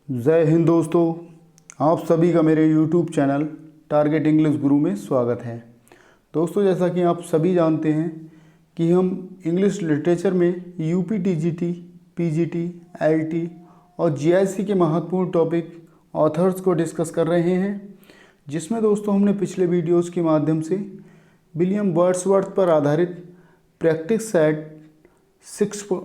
जय हिंद दोस्तों, आप सभी का मेरे YouTube चैनल टारगेट इंग्लिश गुरु में स्वागत है। दोस्तों, जैसा कि आप सभी जानते हैं कि हम इंग्लिश लिटरेचर में यूपी टीजीटी, पीजीटी, एलटी और जीआईसी के महत्वपूर्ण टॉपिक ऑथर्स को डिस्कस कर रहे हैं, जिसमें दोस्तों हमने पिछले वीडियोस के माध्यम से विलियम वर्ड्सवर्थ पर आधारित प्रैक्टिस सेट 6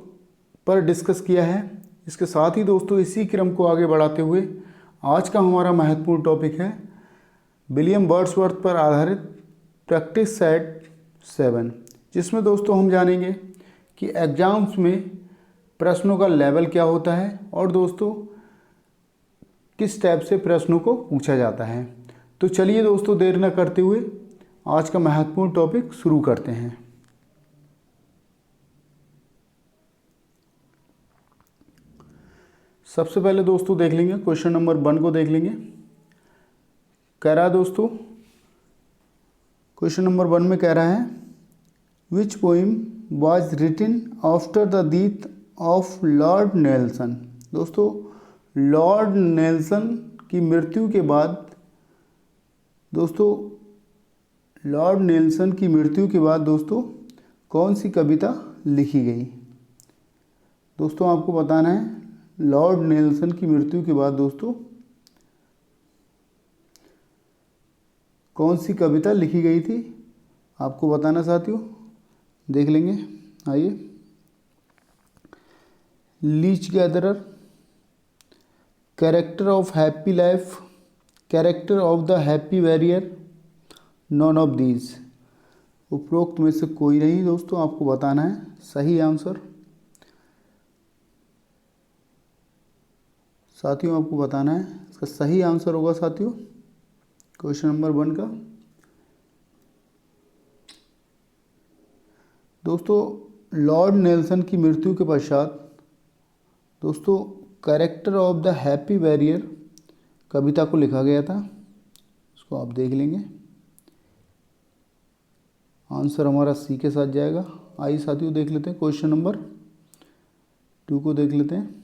पर डिस्कस किया है। इसके साथ ही दोस्तों इसी क्रम को आगे बढ़ाते हुए आज का हमारा महत्वपूर्ण टॉपिक है विलियम वर्ड्सवर्थ पर आधारित प्रैक्टिस सेट 7, जिसमें दोस्तों हम जानेंगे कि एग्जाम्स में प्रश्नों का लेवल क्या होता है और दोस्तों किस टाइप से प्रश्नों को पूछा जाता है। तो चलिए दोस्तों, देर न करते हुए आज का महत्वपूर्ण टॉपिक शुरू करते हैं। सबसे पहले दोस्तों देख लेंगे क्वेश्चन नंबर 1 को देख लेंगे। कह रहा है दोस्तों, क्वेश्चन नंबर 1 में कह रहा है which poem was written after the death of Lord Nelson. दोस्तों, लॉर्ड नेल्सन की मृत्यु के बाद दोस्तों कौन सी कविता लिखी गई। दोस्तों आपको बताना है लॉर्ड नेल्सन की मृत्यु के बाद दोस्तों कौन सी कविता लिखी गई थी, आपको बताना साथियों। देख लेंगे, आइए। Leech gatherer, character of happy life, character of the happy warrior, none of these. उपरोक्त में से कोई नहीं दोस्तों, आपको बताना है सही आंसर। साथियों आपको बताना है इसका सही आंसर होगा साथियों क्वेश्चन नंबर 1 का। दोस्तों, लॉर्ड नेल्सन की मृत्यु के पश्चात दोस्तों character of the happy warrior कविता को लिखा गया था। इसको आप देख लेंगे, आंसर हमारा सी के साथ जाएगा। आइए साथियों देख लेते हैं क्वेश्चन नंबर 2 को देख लेते हैं।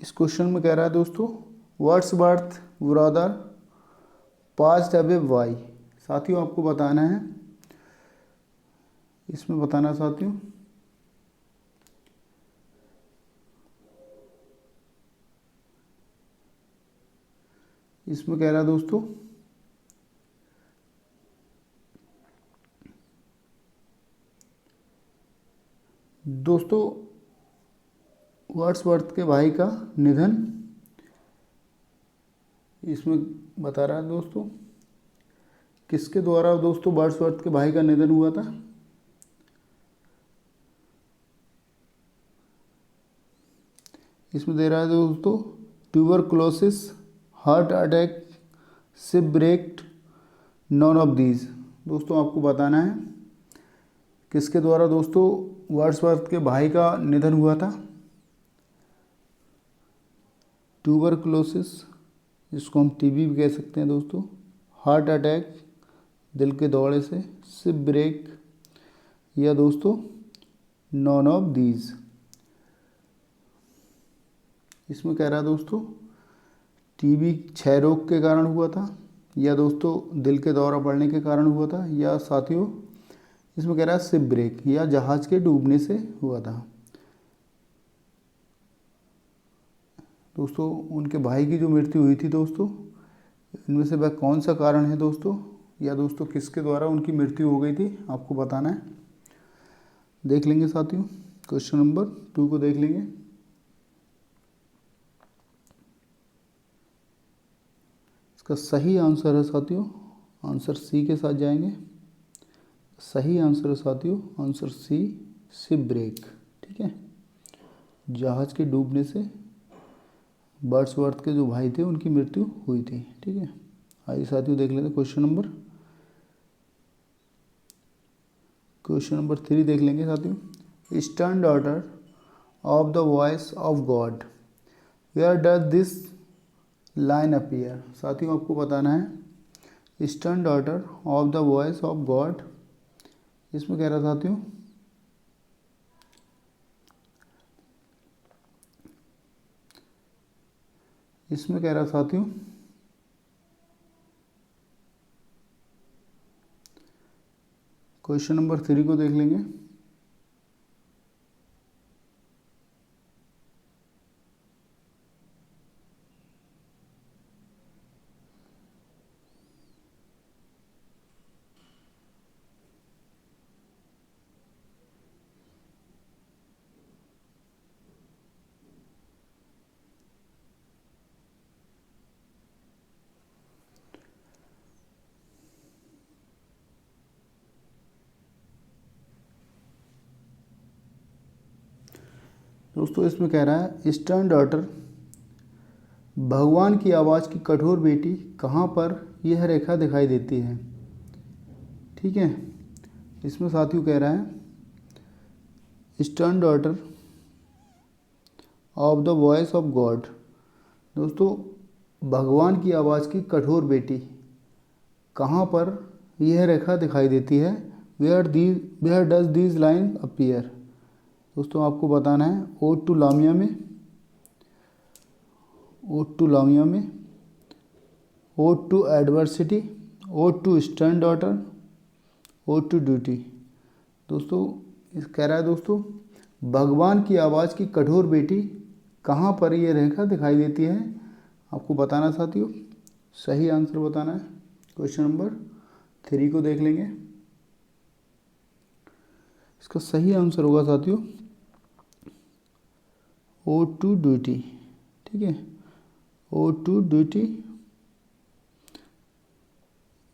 इस क्वेश्चन में कह रहा है दोस्तों Wordsworth brother passed away why. साथियों आपको बताना है, इसमें बताना साथियों इसमें कह रहा है दोस्तों वर्ड्सवर्थ के भाई का निधन, इसमें बता रहा है दोस्तों किसके द्वारा दोस्तों वर्ड्सवर्थ के भाई का निधन हुआ था। इसमें दे रहा है दोस्तों tuberculosis, heart attack, shipwreck, none of these. दोस्तों आपको बताना है किसके द्वारा दोस्तों वर्ड्सवर्थ के भाई का निधन हुआ था। ट्यूबरकुलोसिस, जिसको हम टीबी भी कह सकते हैं दोस्तों, हार्ट अटैक दिल के दौरे से, शिपब्रेक, या दोस्तों नॉन ऑफ दीज। इसमें कह रहा है दोस्तों टीबी क्षय रोग के कारण हुआ था, या दोस्तों दिल के दौरा पड़ने के कारण हुआ था, या साथियों इसमें कह रहा है शिपब्रेक या जहाज के डूबने से हुआ था। दोस्तों उनके भाई की जो मृत्यु हुई थी दोस्तों, इनमें से वह कौन सा कारण है दोस्तों, या दोस्तों किसके द्वारा उनकी मृत्यु हो गई थी, आपको बताना है। देख लेंगे साथियों क्वेश्चन नंबर 2 को देख लेंगे। इसका सही आंसर है साथियों, आंसर सी के साथ जाएंगे। सही आंसर है साथियों आंसर सी, शिपब्रेक। ठीक है, जहाज के डूबने से वर्ड्सवर्थ के जो भाई थे उनकी मृत्यु हुई थी। ठीक है, आइए साथियों देख लेते हैं क्वेश्चन नंबर 3 देख लेंगे साथियों। Eastern daughter of the voice of God, where does this line appear. साथियों आपको बताना है eastern daughter of the voice of God, इसमें कह रहा साथियों इसमें कह रहा साथियों क्वेश्चन नंबर 3 को देख लेंगे। दोस्तों इसमें कह रहा है स्टर्न डॉटर, भगवान की आवाज़ की कठोर बेटी, कहाँ पर यह रेखा दिखाई देती है। ठीक है, इसमें साथियों कह रहा है stern daughter of the voice of God. दोस्तों भगवान की आवाज़ की कठोर बेटी, कहाँ पर यह रेखा दिखाई देती है। Where does these line appear. दोस्तों आपको बताना है ओड टू लामिया में, ओड टू लामिया में, ode to adversity, ode to stern daughter, ode to duty. दोस्तों इस कह रहा है दोस्तों भगवान की आवाज़ की कठोर बेटी, कहाँ पर ये रेखा दिखाई देती है। आपको बताना साथियों, सही आंसर बताना है। क्वेश्चन नंबर 3 को देख लेंगे। इसका सही आंसर होगा साथियों ओड टू ड्यूटी। ठीक है, ओड टू ड्यूटी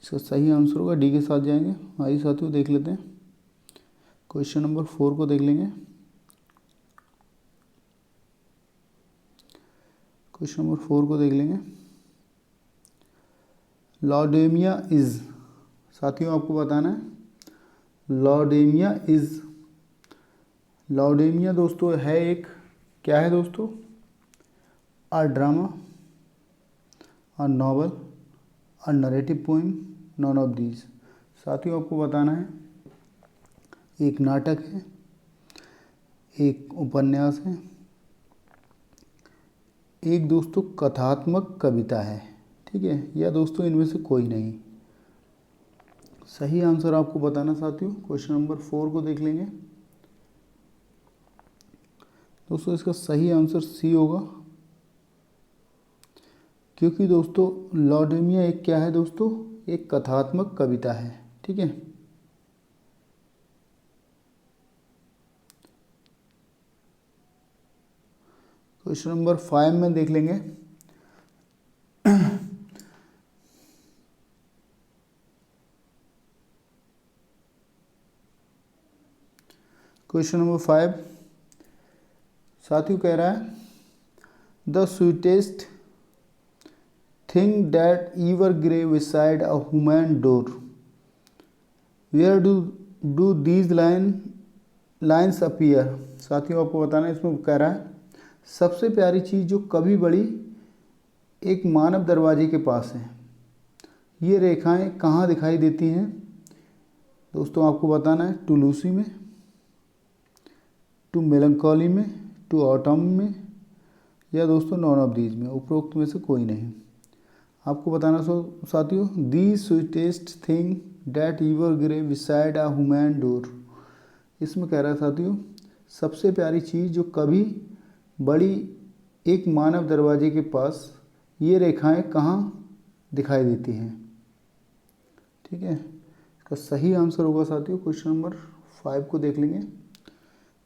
इसका सही आंसर होगा। डी के साथ जाएंगे। आइए साथियों देख लेते हैं। क्वेश्चन नंबर 4 को देख लेंगे। क्वेश्चन नंबर 4 को देख लेंगे। लॉडेमिया इज, साथियों आपको बताना है लॉडेमिया इज, लॉडेमिया दोस्तों है एक, क्या है दोस्तों, a drama, a novel, a narrative poem, non of these. साथियों आपको बताना है एक नाटक है, एक उपन्यास है, एक दोस्तों कथात्मक कविता है। ठीक है, या दोस्तों इनमें से कोई नहीं। सही आंसर आपको बताना साथियों। क्वेश्चन नंबर 4 को देख लेंगे। दोस्तों इसका सही आंसर सी होगा, क्योंकि दोस्तों लॉडेमिया एक क्या है दोस्तों, एक कथात्मक कविता है। ठीक है, क्वेश्चन नंबर 5 में देख लेंगे। क्वेश्चन नंबर 5 साथियों कह रहा है the sweetest thing that ever grew beside a human door, where do these lines appear. साथियों आपको बताना है, इसमें कह रहा है सबसे प्यारी चीज़ जो कभी बड़ी एक मानव दरवाजे के पास है, ये रेखाएं कहाँ दिखाई देती हैं। दोस्तों आपको बताना है टू लूसी में, टू मेलंकॉली में, टू ऑटम में, या दोस्तों नॉन ऑफ दीज में, उपरोक्त में से कोई नहीं। आपको बताना साथियों the sweetest thing that ever grew beside a human door. इसमें कह रहा है साथियों सबसे प्यारी चीज़ जो कभी बड़ी एक मानव दरवाजे के पास, ये रेखाएं कहाँ दिखाई देती हैं। ठीक है, इसका सही आंसर होगा साथियों क्वेश्चन नंबर 5 को देख लेंगे।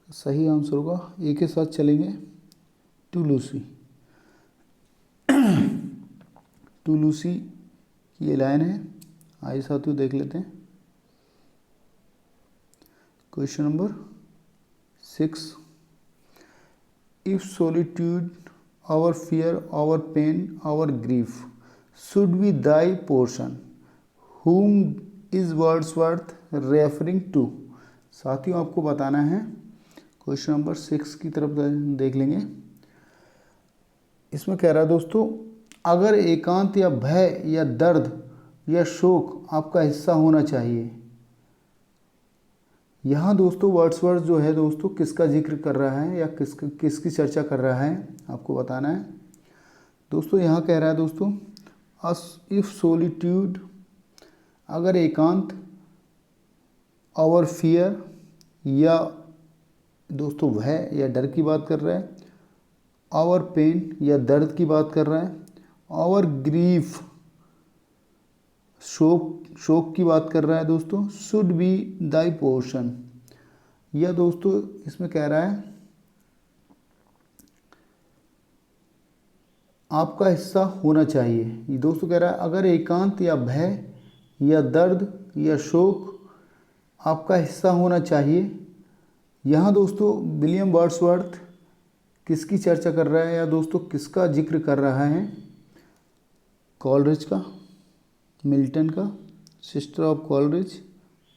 सही आंसर होगा, एक के साथ चलेंगे, टू लूसी। टू लूसी की ये लाइन है। आइए साथियों देख लेते हैं। Question number 6 if solitude our fear our pain our grief should be thy portion whom is Wordsworth referring to. साथियों आपको बताना है क्वेश्चन नंबर 6 की तरफ देख लेंगे। इसमें कह रहा है दोस्तों अगर एकांत या भय या दर्द या शोक आपका हिस्सा होना चाहिए। यहाँ दोस्तों वर्ड्सवर्थ जो है दोस्तों किसका जिक्र कर रहा है या किसकी चर्चा कर रहा है, आपको बताना है दोस्तों यहाँ कह रहा है दोस्तों इफ सोलिट्यूड, अगर एकांत, और फियर, या दोस्तों भय या डर की बात कर रहा है, और पेन या दर्द की बात कर रहा है, और ग्रीफ शोक की बात कर रहा है दोस्तों, शुड बी दाई पोर्शन, या दोस्तों इसमें कह रहा है आपका हिस्सा होना चाहिए। ये दोस्तों कह रहा है अगर एकांत या भय या दर्द या शोक आपका हिस्सा होना चाहिए। यहाँ दोस्तों विलियम वर्ड्सवर्थ किसकी चर्चा कर रहा है या दोस्तों किसका जिक्र कर रहा है? कॉलरिज का, मिल्टन का, sister of Coleridge,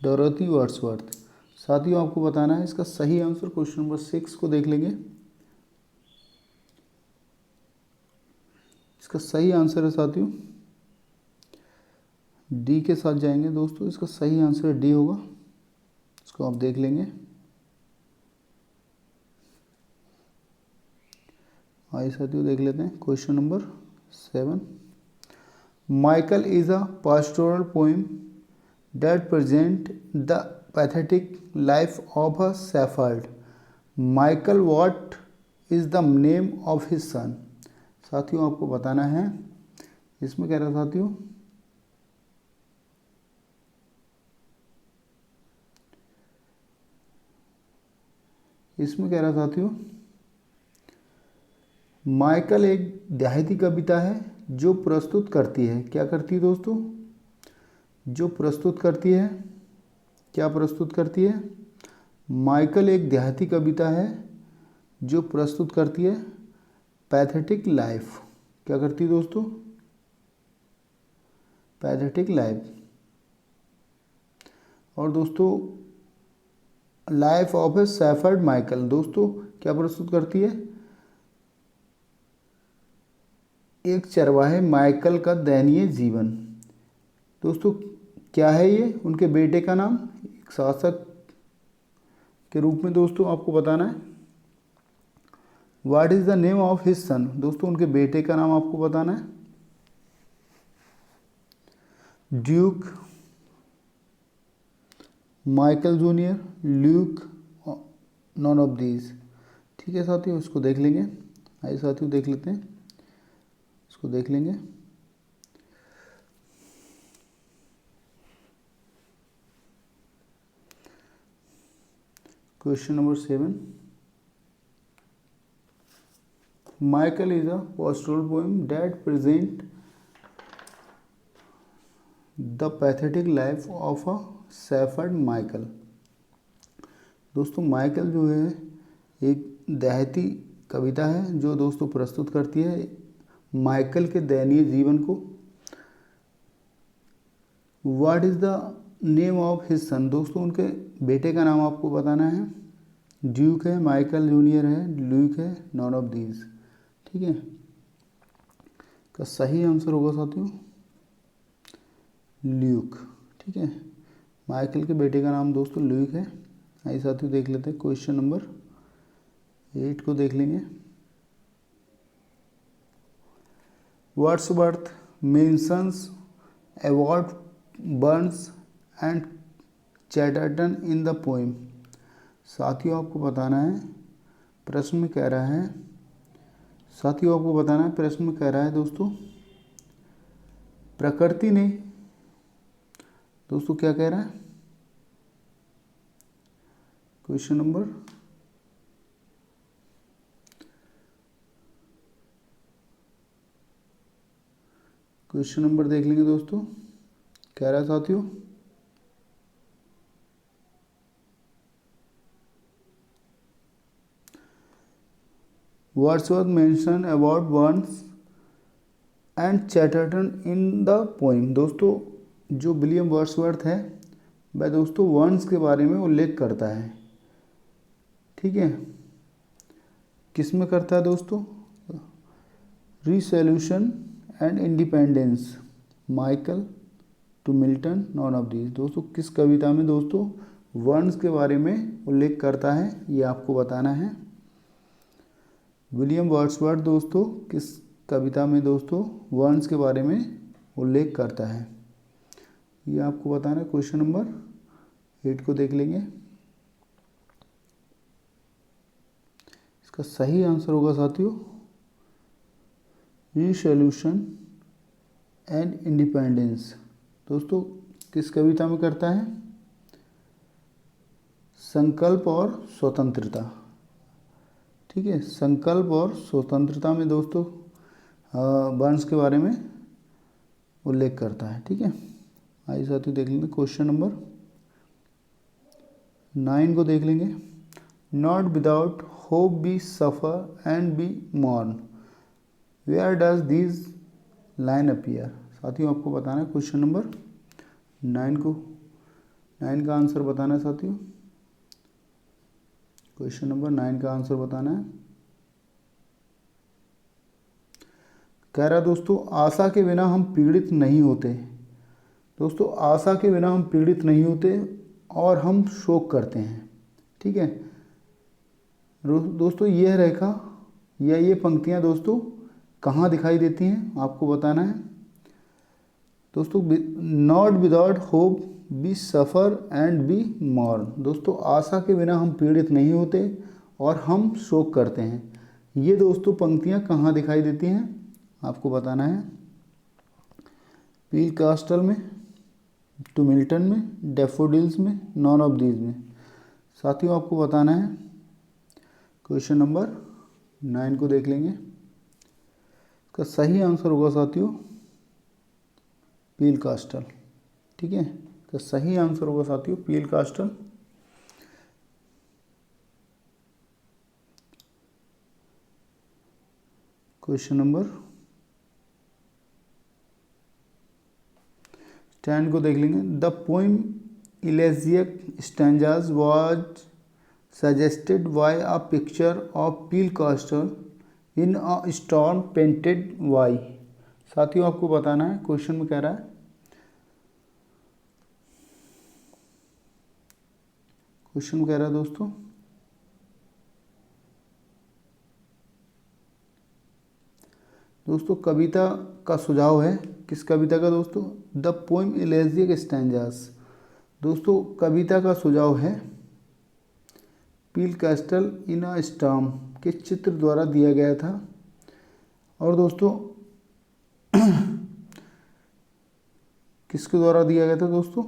Dorothy Wordsworth. साथियों आपको बताना है इसका सही आंसर। क्वेश्चन नंबर 6 को देख लेंगे। इसका सही आंसर है साथियों डी के साथ जाएंगे दोस्तों। इसका सही आंसर डी होगा, इसको आप देख लेंगे। आइए साथियों देख लेते हैं question number 7। Michael is a pastoral poem that present the pathetic life of a shepherd. Michael what is the name of his son. साथियों आपको बताना है, इसमें कह रहा साथियों माइकल एक देहाती कविता है जो प्रस्तुत करती है, क्या करती है दोस्तों? जो प्रस्तुत करती है, क्या प्रस्तुत करती है? माइकल एक देहाती कविता है जो प्रस्तुत करती है पैथेटिक लाइफ। क्या करती है दोस्तों? Pathetic life. और दोस्तों life of A shepherd Michael दोस्तों क्या प्रस्तुत करती है? एक चरवाहे माइकल का दयनीय जीवन। दोस्तों क्या है ये? उनके बेटे का नाम, एक शासक के रूप में दोस्तों आपको बताना है। What is the name of his son. दोस्तों उनके बेटे का नाम आपको बताना है। Duke, Michael junior, Luke, non of these. ठीक है साथियों, इसको देख लेंगे। आइए साथियों देख लेते हैं, इसको देख लेंगे। Question number 7। Michael is a pastoral poem that present the pathetic life of a shepherd Michael. दोस्तों माइकल जो है एक देहाती कविता है जो दोस्तों प्रस्तुत करती है माइकल के दयनीय जीवन को। What is the name of his son. दोस्तों उनके बेटे का नाम आपको बताना है। ड्यूक है, माइकल जूनियर है, ल्यूक है, नॉन ऑफ दीज। ठीक है, का सही आंसर होगा साथियों ल्यूक। ठीक है, माइकल के बेटे का नाम दोस्तों ल्यूक है। आइए साथियों देख लेते हैं क्वेश्चन नंबर 8 को देख लेंगे। Wordsworth mentions Edward Burns and Chatterton in the poem. साथियों आपको बताना है, प्रश्न में कह रहा है, साथियों आपको बताना है, प्रश्न में कह रहा है दोस्तों प्रकृति ने, दोस्तों क्या कह रहा है? क्वेश्चन नंबर देख लेंगे दोस्तों। कह रहा है साथियों Wordsworth mention about Burns and Chatterton in the poem. दोस्तों जो विलियम वर्ड्सवर्थ है वह दोस्तों बर्न्स के बारे में उल्लेख करता है। ठीक है, किस में करता है दोस्तों? Resolution and independence, Michael to Milton, none of these. दोस्तों किस कविता में दोस्तों वर्न्स के बारे में उल्लेख करता है ये आपको बताना है। विलियम वर्ड्सवर्थ दोस्तों किस कविता में दोस्तों वर्ड्स के बारे में उल्लेख करता है? ये आपको बताना है। क्वेश्चन नंबर 8 को देख लेंगे। इसका सही आंसर होगा साथियों रिसोल्यूशन एंड इंडिपेंडेंस। दोस्तों किस कविता में करता है? संकल्प और स्वतंत्रता। ठीक है, संकल्प और स्वतंत्रता में दोस्तों वर्ड्स के बारे में उल्लेख करता है। ठीक है, आइए साथियों देख लेंगे क्वेश्चन नंबर 9 को देख लेंगे। Not without hope be suffer and be mourn, where does this line appear. साथियों आपको बताना है क्वेश्चन नंबर 9 का आंसर बताना है साथियों। क्वेश्चन नंबर 9 का आंसर बताना है। कह रहा दोस्तों आशा के बिना हम पीड़ित नहीं होते। दोस्तों आशा के बिना हम पीड़ित नहीं होते और हम शोक करते हैं। ठीक है दोस्तों, यह रेखा या ये पंक्तियां दोस्तों कहाँ दिखाई देती हैं आपको बताना है। दोस्तों not without hope be suffer and be mourn. दोस्तों आशा के बिना हम पीड़ित नहीं होते और हम शोक करते हैं। ये दोस्तों पंक्तियां कहाँ दिखाई देती हैं आपको बताना है। पील कास्टल में, टू मिल्टन में, डैफोडिल्स में, नॉन ऑफ दीज में। साथियों आपको बताना है क्वेश्चन नंबर 9 को देख लेंगे। इसका सही आंसर होगा साथियों पील कास्टल। ठीक है, इसका सही आंसर होगा साथियों पील कास्टल। क्वेश्चन नंबर 10 को देख लेंगे। The poem elegiac stanzas was suggested by a picture of Peele Castle in a storm painted by. साथियों आपको बताना है, क्वेश्चन में कह रहा है, क्वेश्चन में कह रहा है दोस्तों कविता का सुझाव है। किस कविता का दोस्तों? The poem elegiac stanzas. दोस्तों कविता का सुझाव है पील कास्टल इन अ स्टॉर्म के चित्र द्वारा दिया गया था। और दोस्तों किसके द्वारा दिया गया था दोस्तों?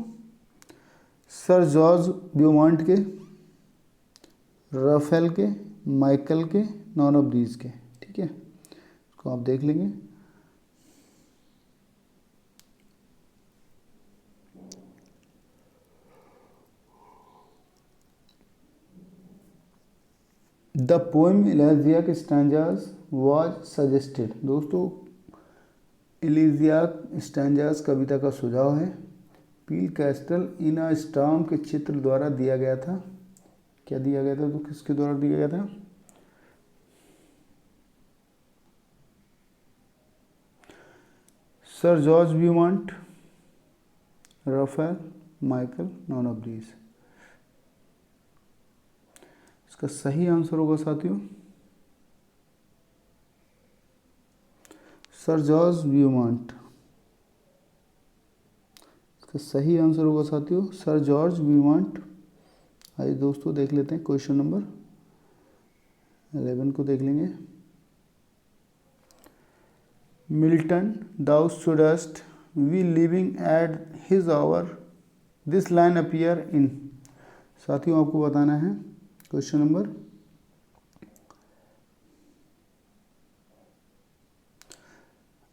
सर जॉर्ज ब्यूमॉन्ट के, राफेल के, माइकल के, नॉन ऑफ दीज के। ठीक है, इसको आप देख लेंगे। The poem elegiac stanzas was suggested. दोस्तों इलेजियाक स्टैंजास कविता का सुझाव है पील कास्टल इन अ स्टॉर्म के चित्र द्वारा दिया गया था। क्या दिया गया था? तो किसके द्वारा दिया गया था? Sir George Beaumont, Raphael, Michael, none of these. इसका सही आंसर होगा साथियों सर जॉर्ज ब्यूमॉन्ट। इसका सही आंसर होगा साथियों सर जॉर्ज ब्यूमॉन्ट। आइए दोस्तों देख लेते हैं क्वेश्चन नंबर 11 को देख लेंगे। Milton thou shouldst be living at his hour this line appear in. साथियों आपको बताना है क्वेश्चन नंबर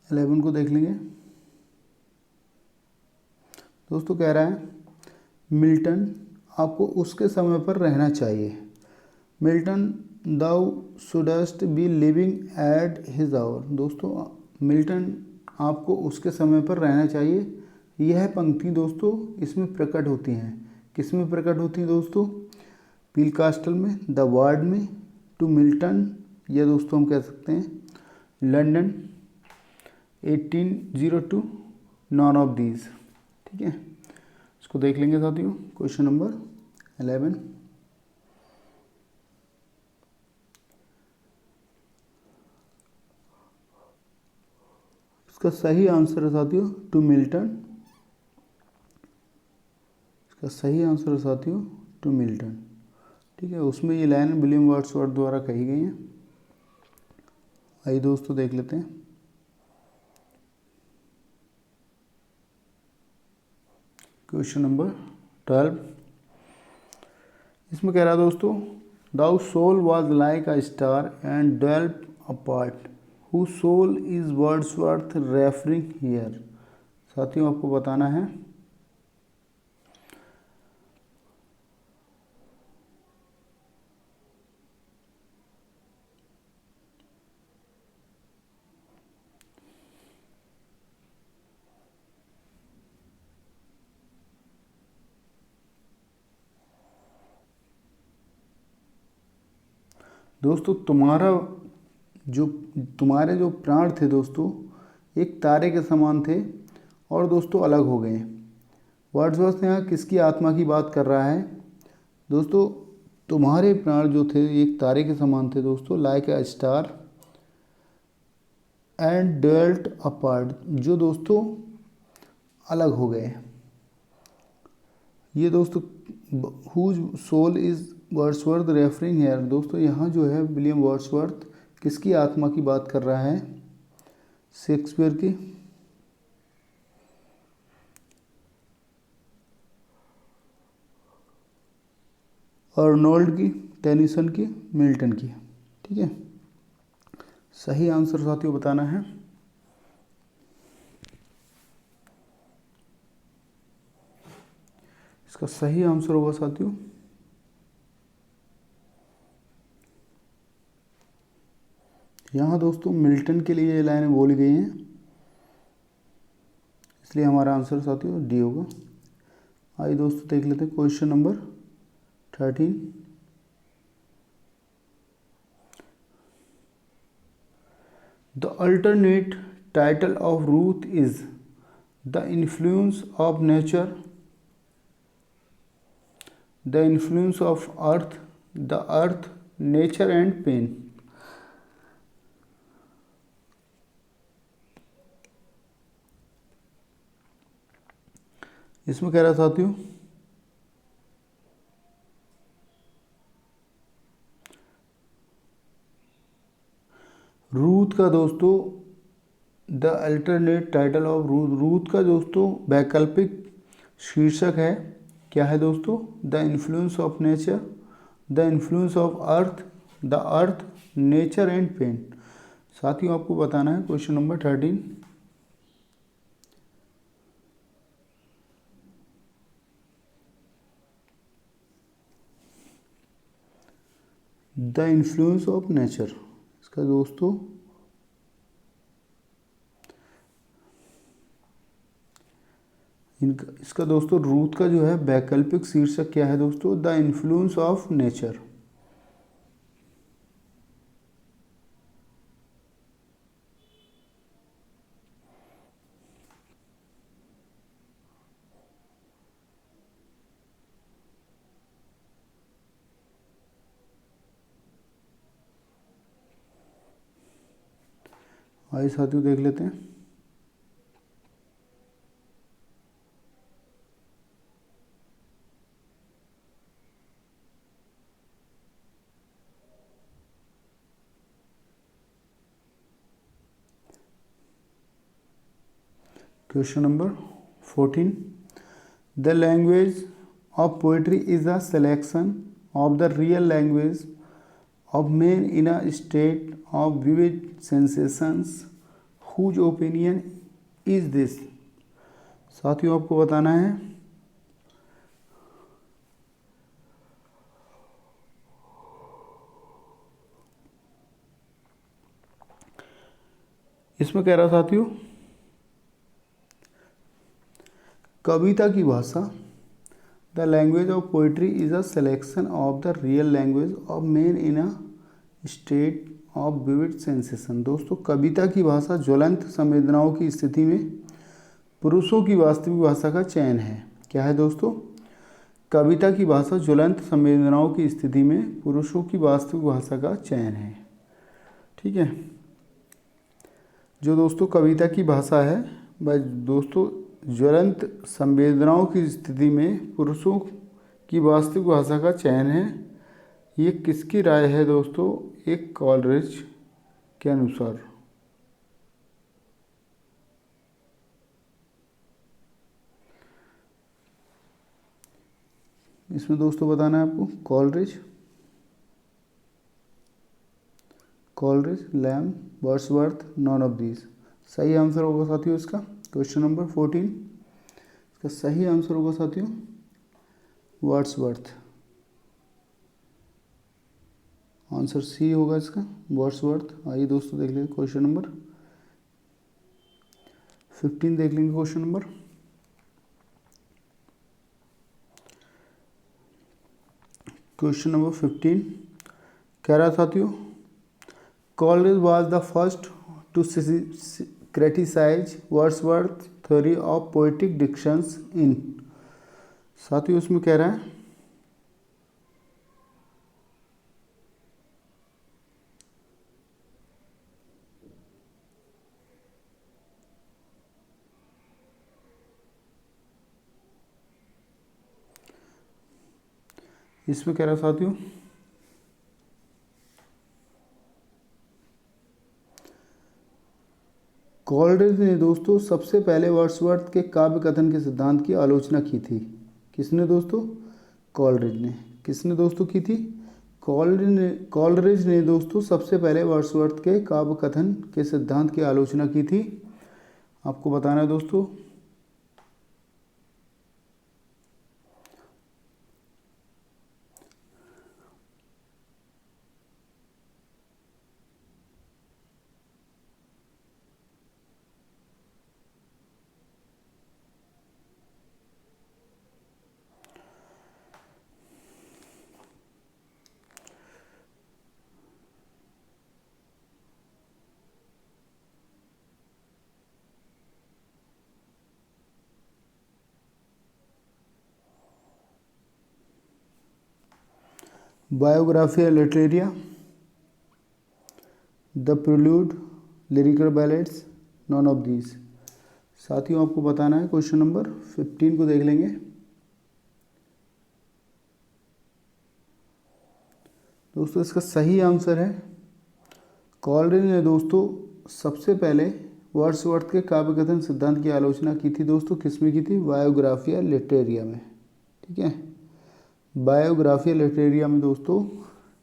11 को देख लेंगे। दोस्तों कह रहा है मिल्टन आपको उसके समय पर रहना चाहिए। Milton thou shouldst be living at his hour. दोस्तों मिल्टन आपको उसके समय पर रहना चाहिए। यह पंक्ति दोस्तों इसमें प्रकट होती हैं। किस में प्रकट होती हैं दोस्तों? पील कास्टल में, द वार्ड में, टू मिल्टन, या दोस्तों हम कह सकते हैं लंदन 1802, नॉन ऑफ दीज। ठीक है, इसको देख लेंगे साथियों क्वेश्चन नंबर 11। इसका सही आंसर है साथियों टू मिल्टन। इसका सही आंसर है साथियों टू मिल्टन। ठीक है, उसमें ये लाइन विलियम वर्ड्सवर्थ द्वारा कही गई है। आइए दोस्तों देख लेते हैं। Question number 12। इसमें कह रहा है दोस्तों, thou soul was like a star and dwelt apart, who soul is Wordsworth referring here. साथियों आपको बताना है दोस्तों, तुम्हारे जो प्राण थे दोस्तों एक तारे के समान थे और दोस्तों अलग हो गए। वर्ड्सवर्थ यहाँ किसकी आत्मा की बात कर रहा है दोस्तों? तुम्हारे प्राण जो थे एक तारे के समान थे दोस्तों, like a star and dwelt apart, जो दोस्तों अलग हो गए। ये दोस्तों whose soul is Wordsworth referring here. दोस्तों यहाँ जो है विलियम वर्ड्सवर्थ किसकी आत्मा की बात कर रहा है? शेक्सपियर की। अर्नोल्ड की, टेनिसन की, मिल्टन की। ठीक है, सही आंसर साथियों बताना है। इसका सही आंसर होगा साथियों यहाँ दोस्तों मिल्टन के लिए ये लाइनें बोली गई हैं, इसलिए हमारा आंसर साथियों डी होगा। आइए दोस्तों देख लेते हैं question number 13। The alternate title of Ruth is The Influence of Nature, The Influence of Earth, The Earth, Nature and Pain। इसमें कह रहा साथियों रूथ का दोस्तों the alternate title of Ruth का दोस्तों वैकल्पिक शीर्षक है, क्या है दोस्तों? The influence of nature, the influence of earth, the earth, nature and pain. साथियों आपको बताना है question number 13। The influence of nature, इसका दोस्तों इसका दोस्तों रूथ का जो है वैकल्पिक शीर्षक क्या है दोस्तों? The influence of nature. आइए साथियों देख लेते हैं। Question number 14। The language of poetry is a selection of the real language of men in a state of vivid sensations, whose opinion is this। साथियों आपको बताना है इसमें कह रहा साथियों कविता की भाषा, the language of poetry is a selection of the real language of man in a state of vivid sensation. दोस्तों कविता की भाषा ज्वलंत संवेदनाओं की स्थिति में पुरुषों की वास्तविक भाषा का चयन है। क्या है दोस्तों? कविता की भाषा ज्वलंत संवेदनाओं की स्थिति में पुरुषों की वास्तविक भाषा का चयन है। ठीक है, जो दोस्तों कविता की भाषा है वह दोस्तों ज्वलंत संवेदनाओं की स्थिति में पुरुषों की वास्तविक भाषा का चयन है। ये किसकी राय है दोस्तों? एक कॉलरिज के अनुसार। इसमें दोस्तों बताना है आपको Coleridge, Lamb, Wordsworth, none of these. सही आंसर होगा साथियों इसका क्वेश्चन नंबर 14। इसका सही आंसर होगा साथियों वर्ड्सवर्थ। आंसर सी होगा इसका वर्ड्सवर्थ। आइए दोस्तों देख लेंगे क्वेश्चन नंबर 15। देख लेंगे क्वेश्चन नंबर। क्वेश्चन नंबर 15 कह रहा साथियों, Coleridge was the first to criticize Wordsworth's theory of poetic dictions in। साथियों उसमें कह रहा है इसमें कह रहा साथियों कॉलरिज ने दोस्तों सबसे पहले वर्ड्सवर्थ के काव्य कथन के सिद्धांत की आलोचना की थी। किसने दोस्तों? कॉलरिज ने। किसने दोस्तों की थी? कॉलरिज ने दोस्तों सबसे पहले वर्ड्सवर्थ के काव्य कथन के सिद्धांत की आलोचना की थी। आपको बताना है दोस्तों Biographia Literaria, the prelude, lyrical ballads, non of these. साथियों आपको बताना है क्वेश्चन नंबर 15 को देख लेंगे। दोस्तों इसका सही आंसर है कॉलरिज ने दोस्तों सबसे पहले वर्ड्सवर्थ के काव्य कथन सिद्धांत की आलोचना की थी। दोस्तों किसमें की थी? बायोग्राफिया लिटरेरिया में। ठीक है, बायोग्राफिया लिटरेरिया में दोस्तों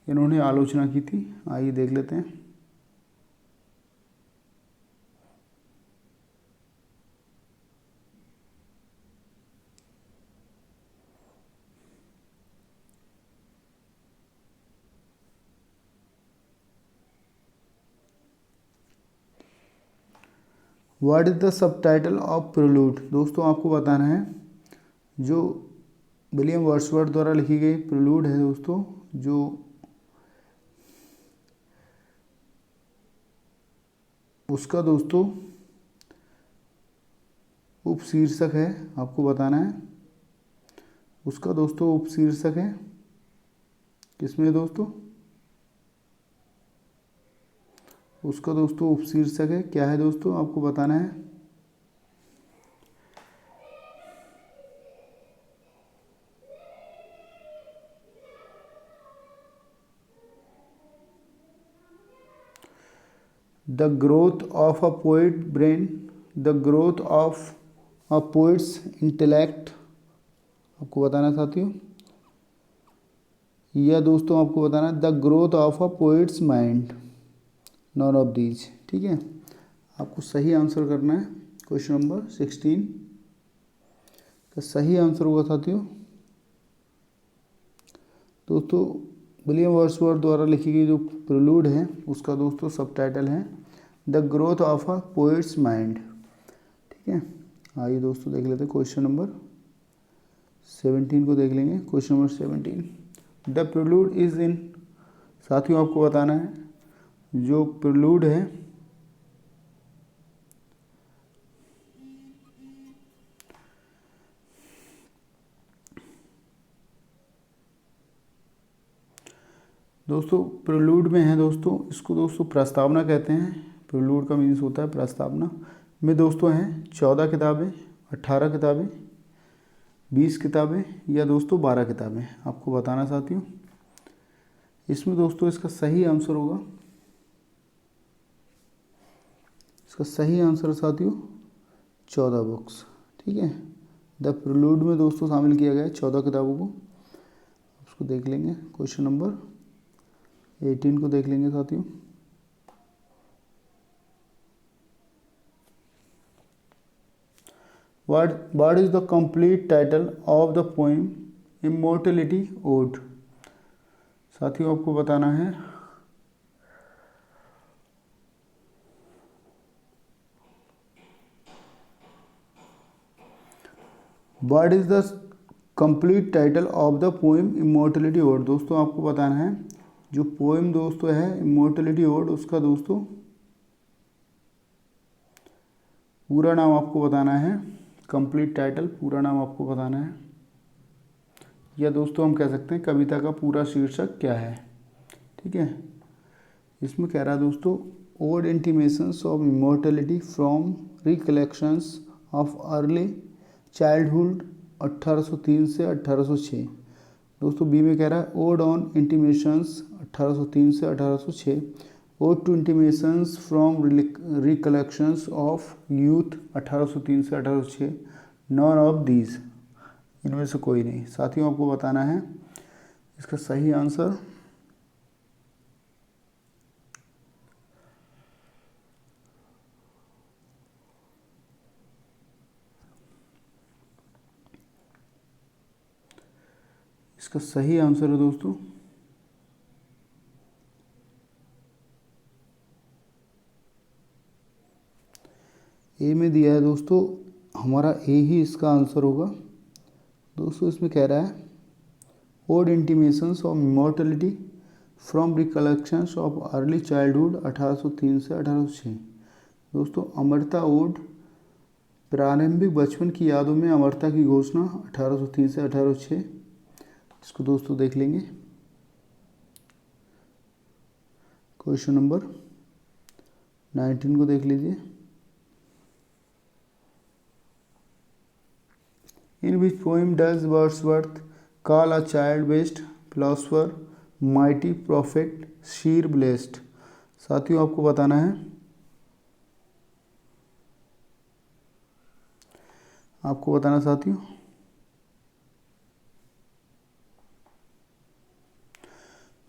इन्होंने आलोचना की थी। आइए देख लेते हैं। What is the subtitle of prelude? दोस्तों आपको बताना है जो विलियम वर्ड्सवर्थ द्वारा लिखी गई प्रिल्यूड है दोस्तों, जो उसका दोस्तों उपशीर्षक है। आपको बताना है उसका दोस्तों उपशीर्षक है किसमें दोस्तों? उसका दोस्तों उपशीर्षक है क्या है दोस्तों? आपको बताना है the growth of a poet brain, the growth of a poets intellect. आपको बताना है साथियों, या दोस्तों आपको बताना है the growth of a poets mind, non of these. ठीक है, आपको सही आंसर करना है क्वेश्चन नंबर 16 का सही आंसर होगा साथियों दोस्तों विलियम वर्ड्सवर्थ द्वारा लिखी गई जो प्रिल्यूड है उसका दोस्तों सबटाइटल है the growth of a poets mind. ठीक है, आइए दोस्तों देख लेते हैं क्वेश्चन नंबर 17 को देख लेंगे। Question number 17 the prelude is in. साथियों आपको बताना है जो प्रिल्यूड है दोस्तों प्रिल्यूड में है दोस्तों, इसको दोस्तों प्रस्तावना कहते हैं। प्रिलूड का मीन्स होता है प्रस्तावना। में दोस्तों हैं 14 किताबें, 18 किताबें, 20 किताबें या दोस्तों 12 किताबें, आपको बताना साथियों। इसमें दोस्तों इसका सही आंसर होगा, इसका सही आंसर साथियों 14 बुक्स। ठीक है, द प्रिलूड में दोस्तों शामिल किया गया है 14 किताबों को। उसको देख लेंगे। क्वेश्चन नंबर 18 को देख लेंगे साथियों। What is the complete title of the poem Immortality Ode? साथियों आपको बताना है What is the complete title of the poem Immortality Ode? दोस्तों आपको बताना है जो पोएम दोस्तों है Immortality Ode, उसका दोस्तों पूरा नाम आपको बताना है। कंप्लीट टाइटल, पूरा नाम आपको बताना है, या दोस्तों हम कह सकते हैं कविता का पूरा शीर्षक क्या है। ठीक है, इसमें कह रहा है दोस्तों ode intimations of immortality from recollections of early childhood 1803 से 1806। दोस्तों बी में कह रहा है ओड ऑन इंटीमेशंस 1803 से 1806, ode to intimations from recollections of youth 1803 से 1806, नॉन ऑफ दीज, इनमें से कोई नहीं। साथियों आपको बताना है इसका सही आंसर इसका सही आंसर है दोस्तों ए में दिया है दोस्तों, हमारा ए ही इसका आंसर होगा। दोस्तों इसमें कह रहा है ode intimations of immortality from recollections of early childhood 1803 से 1806। दोस्तों अमरता ओड, प्रारंभिक बचपन की यादों में अमरता की घोषणा 1803 से 1806। इसको दोस्तों देख लेंगे। क्वेश्चन नंबर 19 को देख लीजिए। In which poem does Wordsworth call a child-based philosopher mighty prophet sheer blessed? साथियों आपको बताना है, आपको बताना साथियों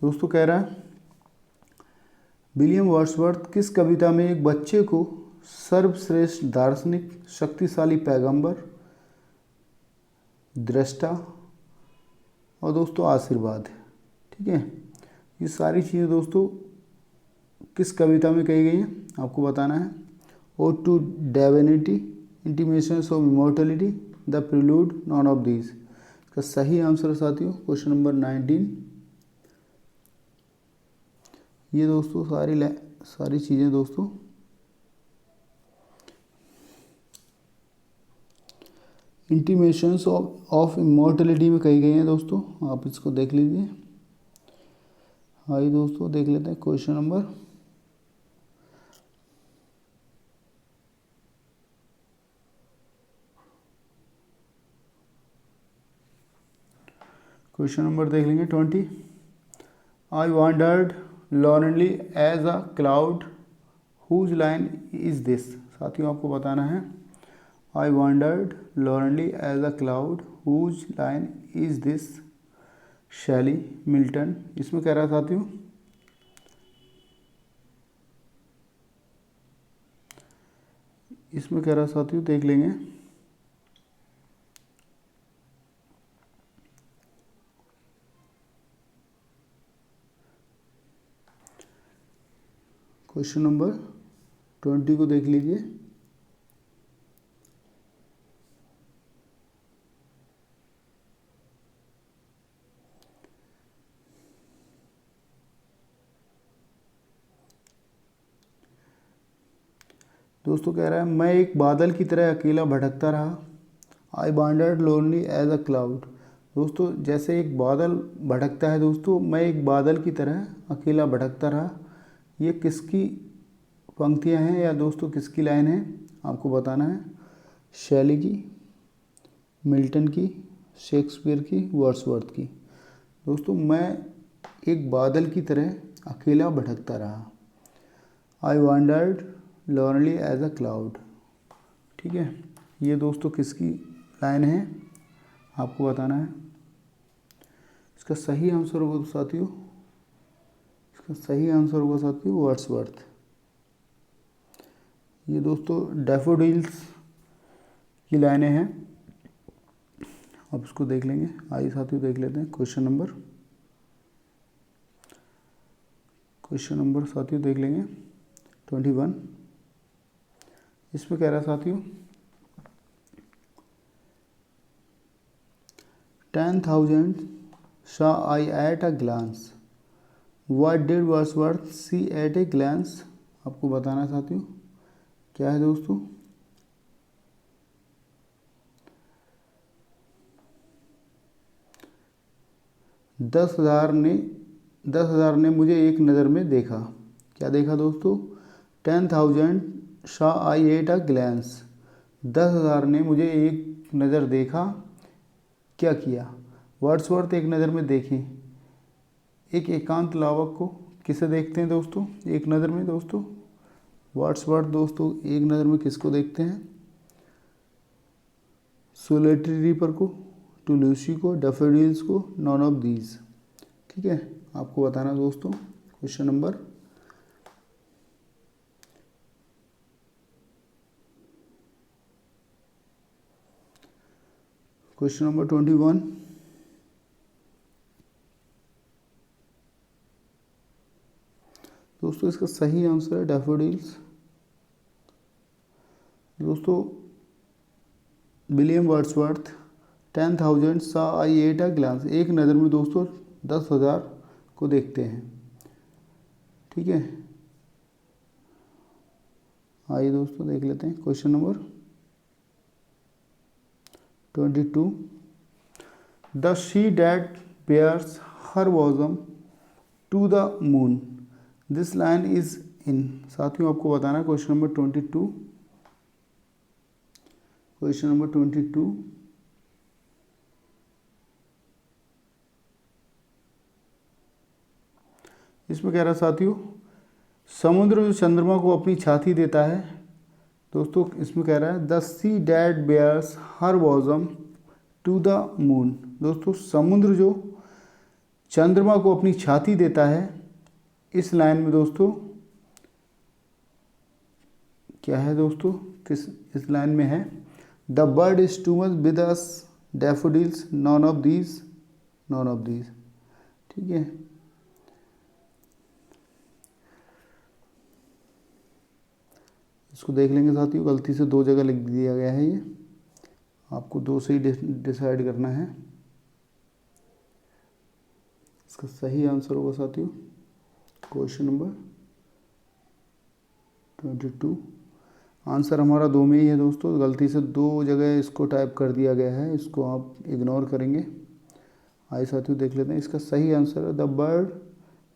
दोस्तों कह रहा है विलियम वर्ड्सवर्थ किस कविता में एक बच्चे को सर्वश्रेष्ठ दार्शनिक, शक्तिशाली पैगंबर, दृष्टा और दोस्तों आशीर्वाद है। ठीक है, ये सारी चीज़ें दोस्तों किस कविता में कही गई हैं आपको बताना है। Ode to divinity, intimations of immortality, the prelude, none of these. इसका सही आंसर साथियों क्वेश्चन नंबर 19। ये दोस्तों सारी चीज़ें दोस्तों इंटीमेशंस ऑफ इमॉर्टलिटी में कही गई हैं दोस्तों, आप इसको देख लीजिए। आइए दोस्तों देख लेते हैं क्वेश्चन नंबर देख लेंगे 20। I wandered lonely as a cloud whose line is this. साथियों आपको बताना है I wandered lonely as a cloud whose line is this? शैली, मिल्टन। इसमें कह रहा साथियों देख लेंगे। क्वेश्चन नंबर 20 को देख लीजिए। दोस्तों कह रहा है मैं एक बादल की तरह अकेला भटकता रहा। I wandered lonely as a cloud. दोस्तों जैसे एक बादल भटकता है दोस्तों, मैं एक बादल की तरह अकेला भटकता रहा। ये किसकी पंक्तियां हैं या दोस्तों किसकी लाइन है आपको बताना है। शैली की, मिल्टन की, शेक्सपियर की, वर्ड्सवर्थ की। दोस्तों मैं एक बादल की तरह अकेला भटकता रहा। I wandered lonely as a cloud. ठीक है, ये दोस्तों किसकी लाइन है आपको बताना है। इसका सही आंसर होगा साथियों, इसका सही आंसर होगा साथियों वर्ड्सवर्थ। ये दोस्तों डैफोडिल्स की लाइनें हैं, आप इसको देख लेंगे। आइए साथियों देख लेते हैं क्वेश्चन नंबर साथियों देख लेंगे 21। इसमें कह रहा है साथियों 10,000 saw I at a glance, what did Wordsworth see at a glance। आपको बताना है साथियों क्या है दोस्तों। दस हजार ने मुझे एक नज़र में देखा। क्या देखा दोस्तों। 10,000 saw I at a glance, 10,000 ने मुझे एक नज़र देखा। क्या किया। वर्ड्सवर्थ एक नज़र में देखें। एक एकांत लावक को किसे देखते हैं दोस्तों एक नज़र में दोस्तों। वर्ड्सवर्थ दोस्तों एक नज़र में किसको देखते हैं। सोलिटरी रीपर को, टू लूसी को, डैफोडिल्स को, नॉन ऑफ दीज। ठीक है, आपको बताना दोस्तों क्वेश्चन नंबर क्वेश्चन नंबर 21। दोस्तों इसका सही आंसर है डैफोडिल्स। दोस्तों William Wordsworth 10,000 saw I at a glance, एक नज़र में दोस्तों 10,000 को देखते हैं। ठीक है, आइए दोस्तों देख लेते हैं question number 22। The she that bears her bosom to the moon, this line is in. साथियों आपको बताना है क्वेश्चन नंबर 22। क्वेश्चन नंबर 22 इसमें कह रहा साथियों समुद्र जो चंद्रमा को अपनी छाती देता है। दोस्तों इसमें कह रहा है the sea that bares her bosom to the moon. दोस्तों समुद्र जो चंद्रमा को अपनी छाती देता है, इस लाइन में दोस्तों क्या है दोस्तों, किस इस लाइन में है the bird is too much with us daffodils non of these. ठीक है, इसको देख लेंगे साथियों। गलती से दो जगह लिख दिया गया है, ये आपको दो से ही डिसाइड करना है। इसका सही आंसर होगा साथियों क्वेश्चन नंबर 22। आंसर हमारा दो में ही है दोस्तों, गलती से दो जगह इसको टाइप कर दिया गया है, इसको आप इग्नोर करेंगे। आइए साथियों देख लेते हैं। इसका सही आंसर है the bird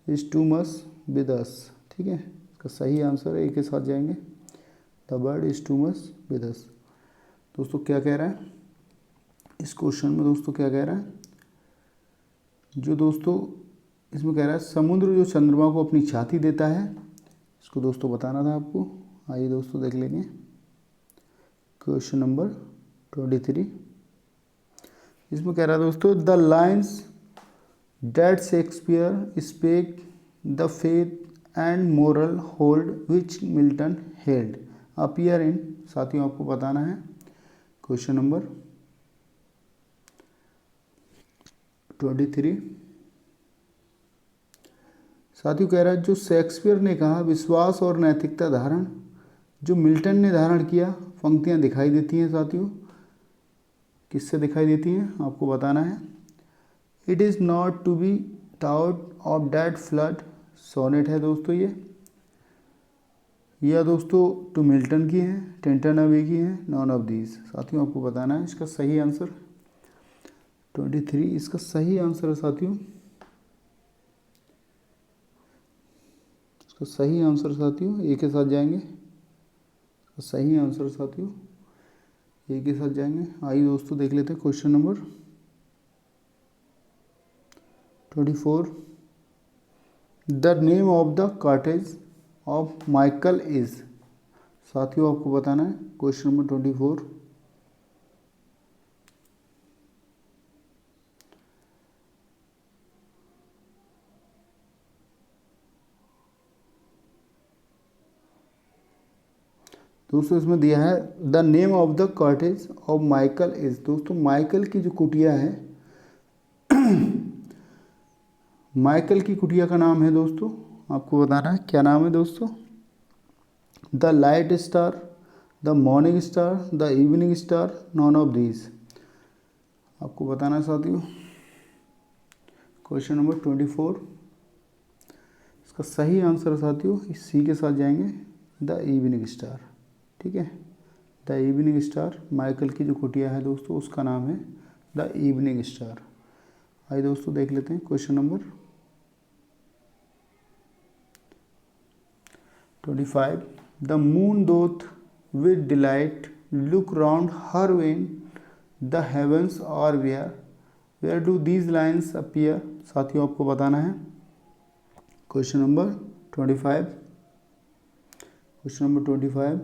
is too much with us. ठीक है, इसका सही आंसर है, एक के साथ जाएंगे, the bird is too much with us. दोस्तों क्या कह रहा है इस क्वेश्चन में, दोस्तों क्या कह रहा है, जो दोस्तों इसमें कह रहा है समुद्र जो चंद्रमा को अपनी छाती देता है, इसको दोस्तों बताना था आपको। आइए दोस्तों देख लेंगे क्वेश्चन नंबर 23। इसमें कह रहा है दोस्तों the lines that Shakespeare spake the faith and moral hold which Milton held appear in. साथियों आपको बताना है क्वेश्चन नंबर 23। साथियों कह रहा है जो शेक्सपियर ने कहा विश्वास और नैतिकता धारण, जो मिल्टन ने धारण किया। पंक्तियां दिखाई देती हैं साथियों, किससे दिखाई देती हैं आपको बताना है। It is not to be thought of that flood, sonnet है दोस्तों ये। यह दोस्तों टू मिल्टन की है, टेंटन अवे की है, नॉन ऑफ दीज। साथियों आपको बताना है इसका सही आंसर 23। इसका सही आंसर है साथियों, इसका सही आंसर साथियों एक के साथ जाएंगे, सही आंसर साथियों एक के साथ जाएंगे। आइए दोस्तों देख लेते हैं question number 24। The name of the cottage of Michael is. साथियों आपको बताना है क्वेश्चन नंबर 24। दोस्तों इसमें दिया है the name of the cottage of Michael is. दोस्तों माइकल की जो कुटिया है माइकल की कुटिया का नाम है दोस्तों, आपको बताना है क्या नाम है दोस्तों। The light star, the morning star, the evening star, non of these. आपको बताना है साथियों क्वेश्चन नंबर 24। इसका सही आंसर साथियों इस सी के साथ जाएंगे, द इवनिंग स्टार। ठीक है, द इवनिंग स्टार माइकल की जो कुटिया है दोस्तों उसका नाम है द इवनिंग स्टार। आइए दोस्तों देख लेते हैं question number 25। The moon doth with delight look round her when the heavens are where do these lines appear। साथियों आपको बताना है क्वेश्चन नंबर 25। Question number 25।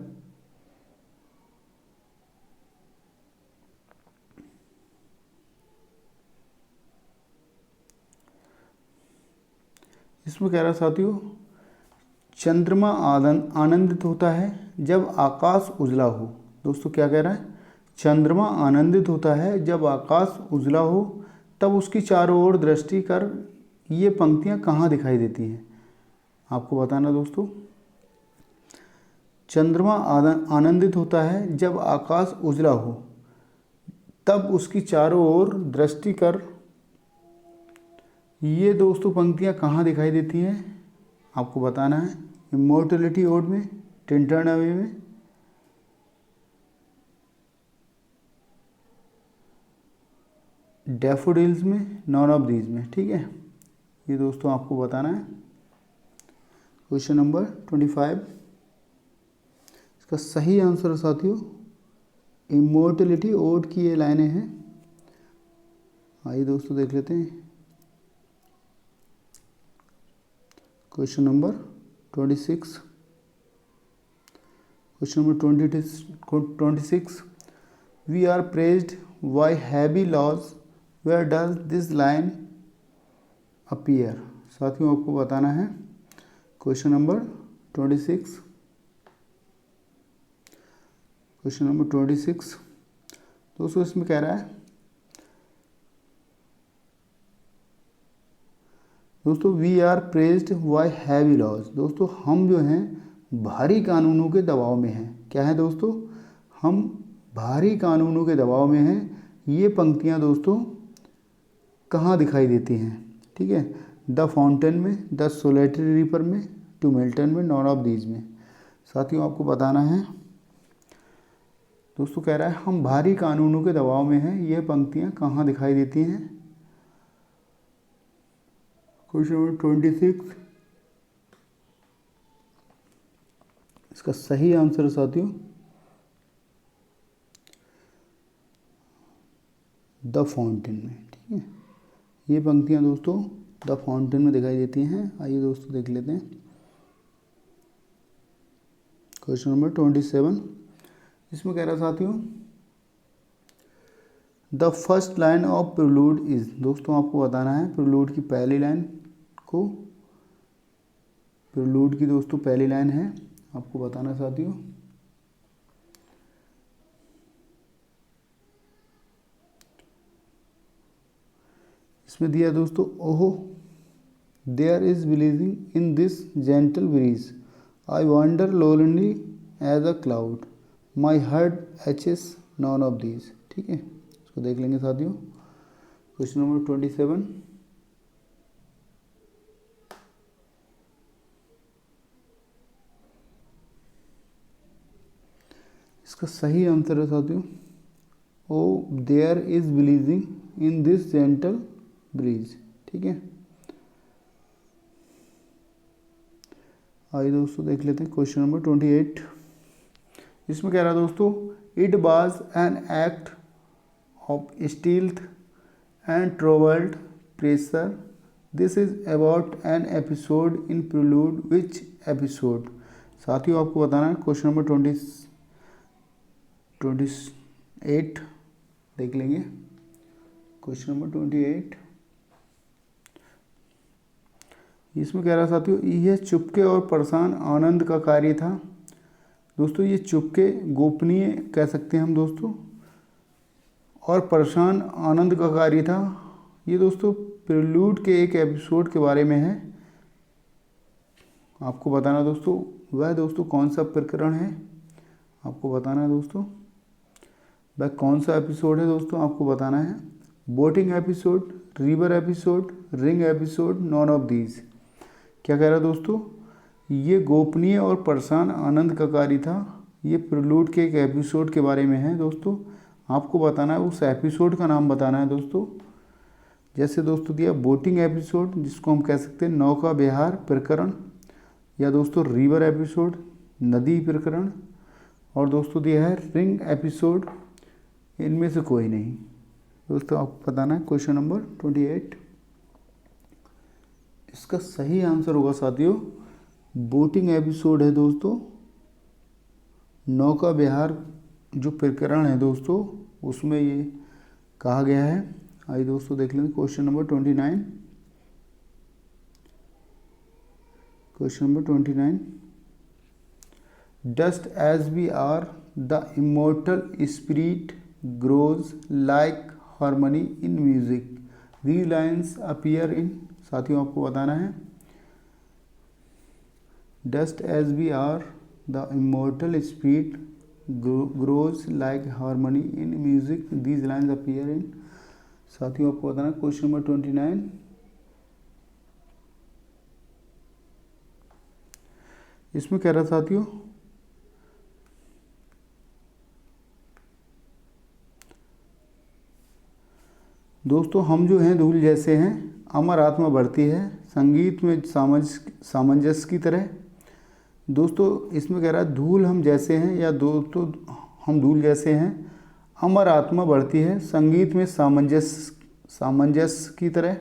इसमें कह रहा साथियों चंद्रमा आनंदित होता है जब आकाश उजला हो। दोस्तों क्या कह रहा है, चंद्रमा आनंदित होता है जब आकाश उजला हो तब उसकी चारों ओर दृष्टि कर ये पंक्तियां कहाँ दिखाई देती हैं। आपको बताना दोस्तों चंद्रमा आनंदित होता है जब आकाश उजला हो तब उसकी चारों ओर दृष्टि कर ये दोस्तों पंक्तियां कहाँ दिखाई देती हैं। आपको बताना है इमोर्टलिटी ओड में, टिंटर्न अवे में, डैफोडिल्स में, नॉन ऑफ दीज में। ठीक है, ये दोस्तों आपको बताना है क्वेश्चन नंबर 25। इसका सही आंसर साथियों इमोर्टलिटी ओड की ये लाइनें हैं। आइए दोस्तों देख लेते हैं question number 26। Question number 26। We are pressed by heavy laws where does this line appear. साथियों आपको बताना है क्वेश्चन नंबर 26। क्वेश्चन नंबर 26 दोस्तों इसमें कह रहा है दोस्तों we are pressed by heavy laws. दोस्तों हम जो हैं भारी कानूनों के दबाव में हैं। क्या है दोस्तों, हम भारी कानूनों के दबाव में हैं। ये पंक्तियां दोस्तों कहाँ दिखाई देती हैं। ठीक है, द फाउंटेन में, द सोलेटरी रीपर में, टू मिल्टन में, नॉन ऑफ दीज में। साथियों आपको बताना है दोस्तों कह रहा है हम भारी कानूनों के दबाव में हैं। ये पंक्तियां कहाँ दिखाई देती हैं। Question number 26। इसका सही आंसर साथियों द फाउंटेन में। ठीक है, ये पंक्तियां दोस्तों द फाउंटेन में दिखाई देती हैं। आइए दोस्तों देख लेते हैं क्वेश्चन नंबर 27। इसमें कह रहा साथियों the first line of prelude is. दोस्तों आपको बताना है प्रिलूड की पहली लाइन को, प्रिलूड की दोस्तों पहली लाइन है, आपको बताना साथियों इसमें दिया दोस्तों ओहो there is believing in this gentle breeze I wander lonely as a cloud my heart aches none of these. ठीक है, इसको देख लेंगे साथियों क्वेश्चन नंबर 27। इसका सही आंसर है साथियों O there is believing in this gentle breeze. ठीक है, आइए दोस्तों देख लेते हैं क्वेश्चन नंबर 28। इसमें कह रहा है दोस्तों, it was an act of stealth and troubled pleasure, this is about an episode in prelude which episode. साथियों आपको बताना है क्वेश्चन नंबर 28 देख लेंगे। क्वेश्चन नंबर 28 इसमें कह रहा साथियों, यह चुपके और परेशान आनंद का कार्य था। दोस्तों ये चुपके गोपनीय कह सकते हैं हम दोस्तों, और परेशान आनंद का कार्य था। ये दोस्तों प्रिलूड के एक एपिसोड के बारे में है। आपको बताना दोस्तों वह दोस्तों कौन सा प्रकरण है, आपको बताना है दोस्तों वह कौन सा एपिसोड है। दोस्तों आपको बताना है boating episode, river episode, ring episode, non of these. क्या कह रहा है दोस्तों, ये गोपनीय और परेशान आनंद का कार्य था। ये प्रिलूड के एक एपिसोड के बारे में है। दोस्तों आपको बताना है उस एपिसोड का नाम बताना है दोस्तों। जैसे दोस्तों दिया बोटिंग एपिसोड, जिसको हम कह सकते हैं नौका विहार प्रकरण, या दोस्तों रिवर एपिसोड नदी प्रकरण, और दोस्तों दिया है रिंग एपिसोड। इनमें से कोई नहीं। दोस्तों आपको बताना है क्वेश्चन नंबर 28। इसका सही आंसर होगा साथियों बोटिंग एपिसोड है दोस्तों। नौका विहार जो प्रकरण है दोस्तों उसमें ये कहा गया है। आइए दोस्तों देख लेंगे question number 29। Question number 29, dust as we are the immortal spirit grows like harmony in music, these lines appear in. साथियों आपको बताना है dust as we are the immortal spirit grows like harmony in music, these lines appear in. साथियों आपको बताना है question number 29। इसमें कह रहा साथियों, दोस्तों हम जो हैं धूल जैसे हैं, अमर आत्मा बढ़ती है संगीत में सामंजस्य की तरह। दोस्तों इसमें कह रहा है धूल हम जैसे हैं, या दोस्तों हम धूल जैसे हैं, अमर आत्मा बढ़ती है संगीत में सामंजस्य की तरह।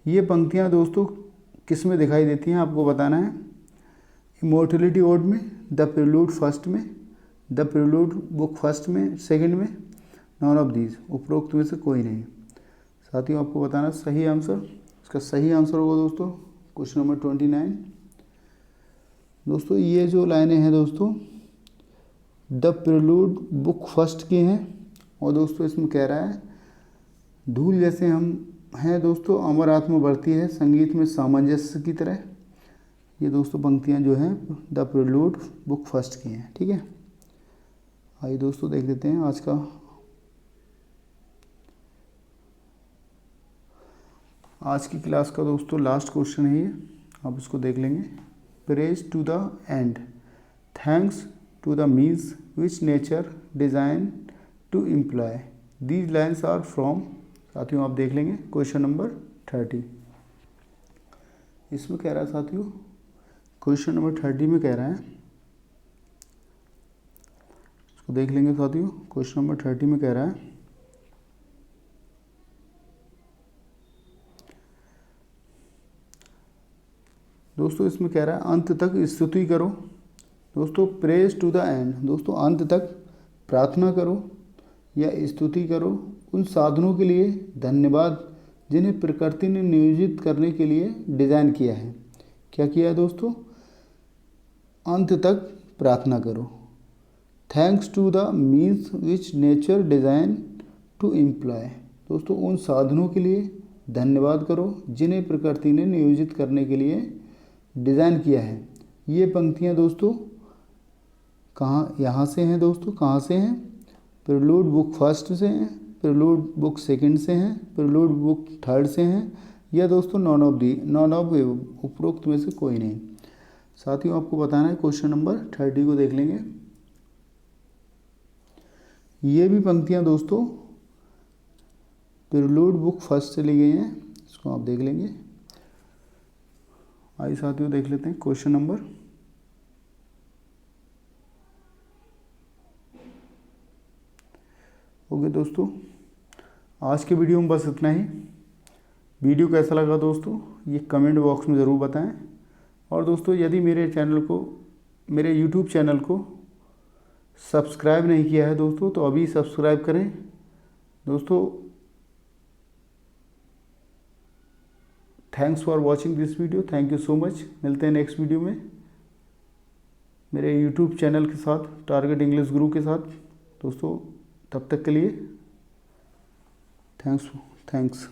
ये पंक्तियाँ दोस्तों किस में दिखाई देती हैं आपको बताना है। इमोर्टलिटी ओड में, द प्रिलूड फर्स्ट में, द प्रिलूड बुक फर्स्ट में, सेकंड में, नॉन ऑफ दीज, उपरोक्त में से कोई नहीं। साथियों आपको बताना सही आंसर। इसका सही आंसर होगा दोस्तों क्वेश्चन नंबर 29। दोस्तों ये जो लाइनें हैं दोस्तों द प्रिलूड बुक फर्स्ट की हैं, और दोस्तों इसमें कह रहा है धूल जैसे हम हैं दोस्तों, अमर आत्मा बढ़ती है संगीत में सामंजस्य की तरह। ये दोस्तों पंक्तियाँ जो हैं द प्रिलूड बुक फर्स्ट की हैं। ठीक है, आइए दोस्तों देख लेते हैं आज की क्लास का दोस्तों लास्ट क्वेश्चन है ये, आप इसको देख लेंगे। Praise to the end, thanks to the means which nature design to employ, these lines are from. साथियों आप देख लेंगे क्वेश्चन नंबर 30। इसमें कह रहा है साथियों क्वेश्चन नंबर 30 में कह रहा है, इसको देख लेंगे साथियों। क्वेश्चन नंबर 30 में कह रहा है दोस्तों, इसमें कह रहा है अंत तक स्तुति करो। दोस्तों प्रेज टू द एंड, दोस्तों अंत तक प्रार्थना करो या स्तुति करो उन साधनों के लिए धन्यवाद जिन्हें प्रकृति ने नियोजित करने के लिए डिज़ाइन किया है। क्या किया है दोस्तों, अंत तक प्रार्थना करो। Thanks to the means which nature design to employ, दोस्तों उन साधनों के लिए धन्यवाद करो जिन्हें प्रकृति ने नियोजित करने के लिए डिज़ाइन किया है। ये पंक्तियाँ दोस्तों कहाँ यहाँ से हैं दोस्तों, कहाँ से हैं, प्रिलूड बुक फर्स्ट से हैं, प्रिलूड बुक सेकंड से हैं, प्रिलूड बुक थर्ड से हैं, या दोस्तों नॉन ऑफ उपरोक्त में से कोई नहीं। साथियों आपको बताना है क्वेश्चन नंबर 30 को देख लेंगे। ये भी पंक्तियाँ दोस्तों प्रिलूड बुक फर्स्ट से ली गई हैं, इसको आप देख लेंगे। आइए साथियों देख लेते हैं क्वेश्चन नंबर ओके दोस्तों, आज के वीडियो में बस इतना ही। वीडियो कैसा लगा दोस्तों ये कमेंट बॉक्स में ज़रूर बताएं। और दोस्तों यदि मेरे यूट्यूब चैनल को सब्सक्राइब नहीं किया है दोस्तों तो अभी सब्सक्राइब करें दोस्तों। Thanks for watching this video, thank you so much. मिलते हैं नेक्स्ट वीडियो में मेरे यूट्यूब चैनल के साथ, टारगेट इंग्लिश गुरु के साथ दोस्तों। तब तक के लिए थैंक्स।